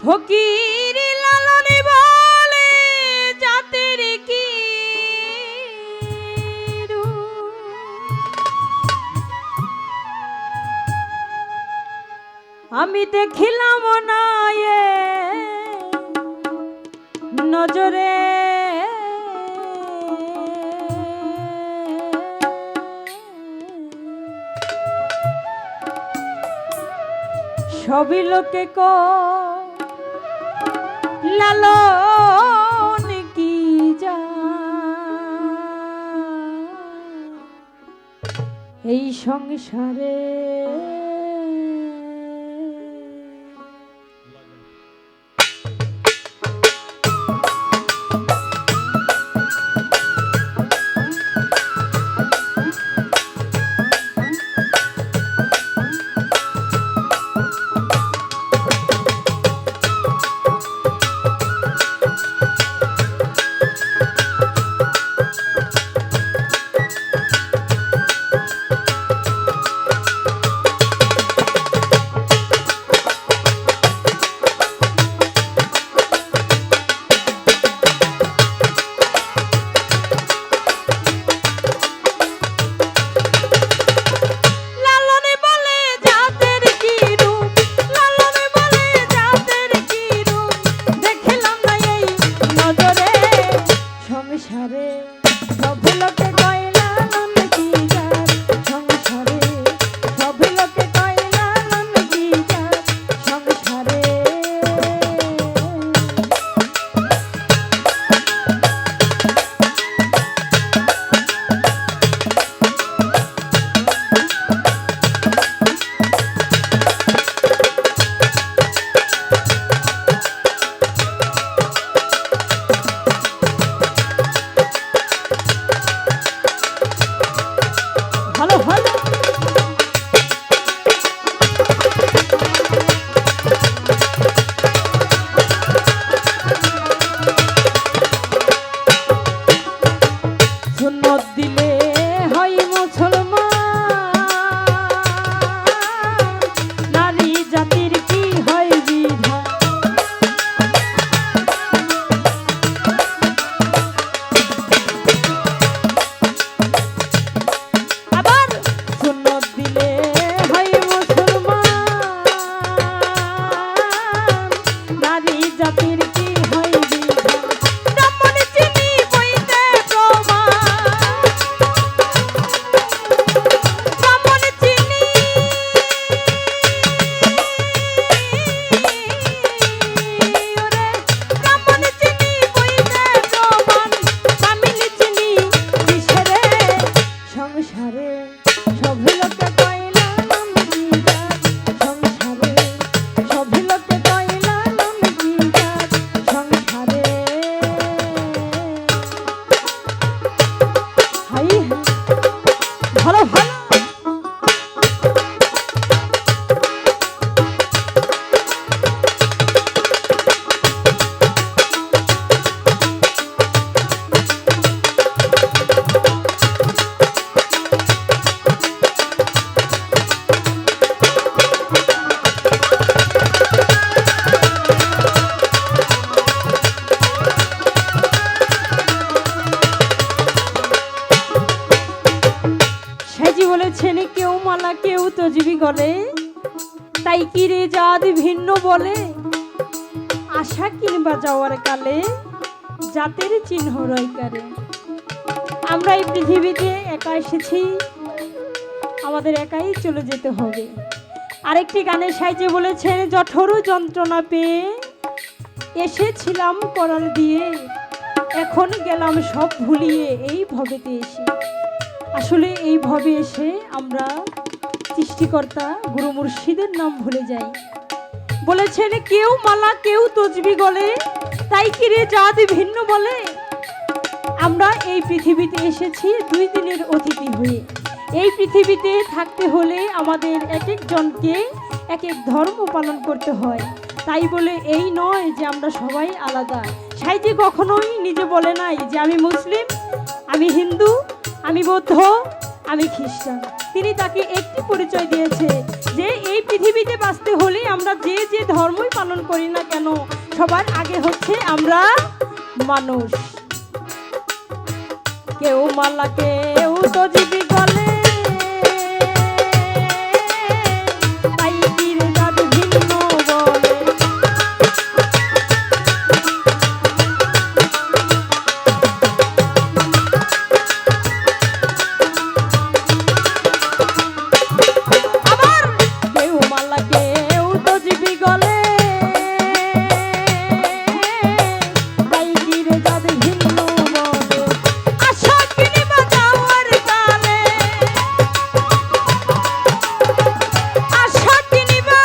ফকির লালন বলে জাতের কি আমি দেখিলাম না নজরে সবই লোকে লালন কি যা এই সংসারে কেউ মালা কেউ তজবি গলে তাই কিরে জাত ভিন্ন বলে আশা কিংবা যাওয়ার কালে জাতের চিহ্ন রয়কারে। আমরা এই পৃথিবীতে একা এসেছি, আমাদের একাই চলে যেতে হবে। আরেকটি গানের সাইজে বলেছেন, জঠর যন্ত্রণা পেয়ে এসেছিলাম করাল দিয়ে, এখন গেলাম সব ভুলিয়ে এই ভবেতে এসে। আসলে এই ভবে এসে আমরা সৃষ্টিকর্তা গুরু মুর্শিদের নাম ভুলে যাই। বলেছেন কেউ মালা কেউ তজবি গলে তাই কিরে জাত ভিন্ন বলে। আমরা এই পৃথিবীতে এসেছি 2 দিনের অতিথি হয়ে। এই পৃথিবীতে থাকতে হলে আমাদের এক একজনকে এক এক ধর্ম পালন করতে হয়। তাই বলে এই নয় যে আমরা সবাই আলাদা। সাইজি কখনোই নিজে বলে নাই যে আমি মুসলিম, আমি হিন্দু, আমি বৌদ্ধ, আমি খ্রিস্টান। তিনি তাকে একটি পরিচয় দিয়েছে, যে এই পৃথিবীতে বাঁচতে হলে আমরা যে যে ধর্মই পালন করি না কেন, সবার আগে হচ্ছে আমরা মানুষ। কেউ মালা কেউ তো জীবী বলে, তাই পীর জাত ভিন্ন বলে। আবার কেউ মালা কেউ তো জীবী গলে, তাই পীর জাত ভিন্ন বলে। আশা কিনিবা যাওয়ার কালে, আশা কিনিবা,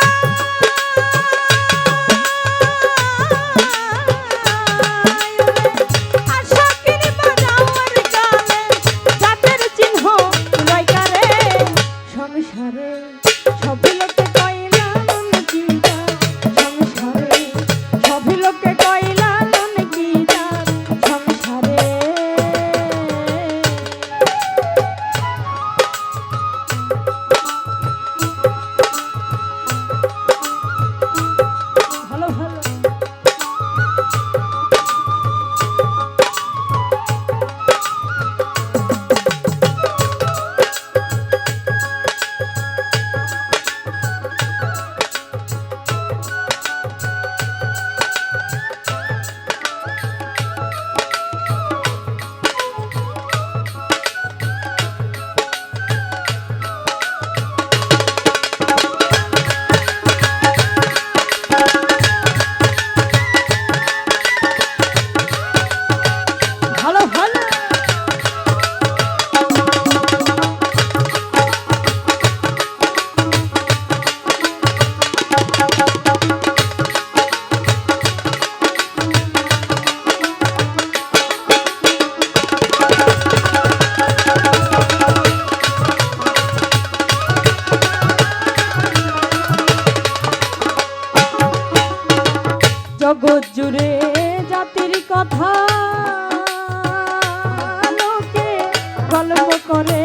আশা কিনিবা যাওয়ার কালে জাতের চিহ্ন রইকারে। সংসারে সবই লোকে কইলা নন কি জাত, সংসারে সবই লোকে কইলা নন কি জাত, সংসারে। ভালো ভালো ভালো ভালো জগৎ জুড়ে জাতির কথা লোকে গল্প করে।